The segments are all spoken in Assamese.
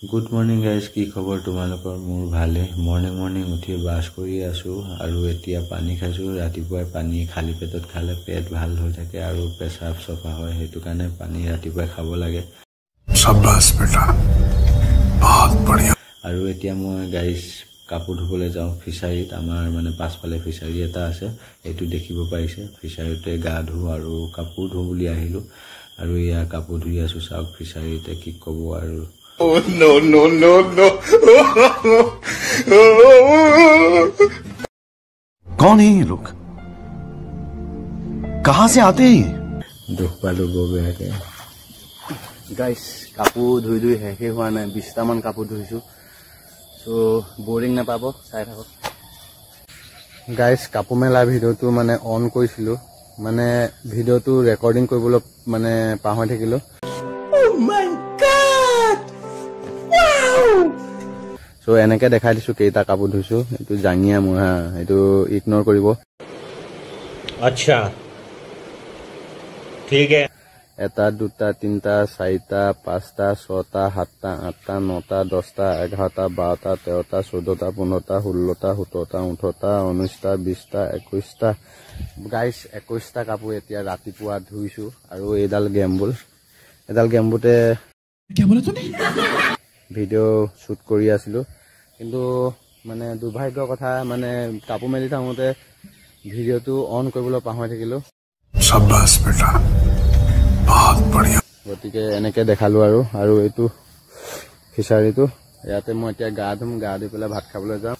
গুড মৰ্নিং গাইজ, কি খবৰ তোমালোকৰ? মোৰ ভালে। মৰ্নিং উঠি ব্ৰাছ কৰি আছোঁ আৰু এতিয়া পানী খাইছোঁ। ৰাতিপুৱাই পানী খালী পেটত খালে পেট ভাল হৈ থাকে আৰু পেচাব চফা হয়, সেইটো কাৰণে পানী ৰাতিপুৱাই খাব লাগে। শাবাছ বেটা, বহুত বঢ়িয়া। আৰু এতিয়া মই গাইজ কাপোৰ ধুবলৈ যাওঁ ফিচাৰীত। আমাৰ মানে পাছফালে ফিচাৰী এটা আছে, এইটো দেখিব পাৰিছে। ফিচাৰীতে গা ধুওঁ আৰু কাপোৰ ধুওঁ বুলি আহিলোঁ আৰু এয়া কাপোৰ ধুই আছোঁ। চাওক ফিচাৰীতে কি ক'ব আৰু। Oh no no no no! कौन है ये लोग? कहां से आते हैं? दुख पालो बेयाके गाइस कापूर धुई শেষে হোৱা নাই। 20টা মান কাপোৰ ধুইছো, সো বৰিং নাপাব, চাই থাকক। গাইস কাপোৰ মেলা ভিডিওটো মানে অন কৰিছিলো, মানে ভিডিওটো ৰেকৰ্ডিং কৰিবলৈ মানে পাহৰি থাকিলো। Oh my god! Wow! So এনেকে দেখাই দিছো কেইটা কাপোৰ ধুইছো। এইটো জাঙিয়া মোৰ, হা, এইটো ইগনোৰ কৰিব। আচ্ছা ঠিক আছে। 1 2 3 4 5 6 7 8 9 10 11 12 13 14 15 16 17 18 19 20 21টা গাইস 21টা কাপোৰ এতিয়া ৰাতিপুৱা ধুইছো। আৰু এডাল গেম্বুতে ভিডিঅ' শ্বুট কৰি আছিলো, কিন্তু মানে দুৰ্ভাগ্যৰ কথা, মানে কাপোৰ মেলি থাকোঁতে ভিডিঅ'টো অন কৰিবলৈ পাহৰি থাকিলো। শাবাছ বেটা, বহুত বঢ়িয়া। গতিকে এনেকে দেখালো আৰু এইটো ফিচাৰীটো, ইয়াতে মই এতিয়া গা ধুম। গা ধুই পেলাই ভাত খাবলৈ যাওঁ।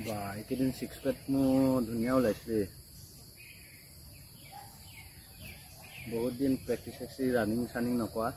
বা এইকেইদিন 6 পেক মোৰ ধুনীয়া ওলাইছে। বহুত দিন প্ৰেক্টিচ ৰানিং নকৰা।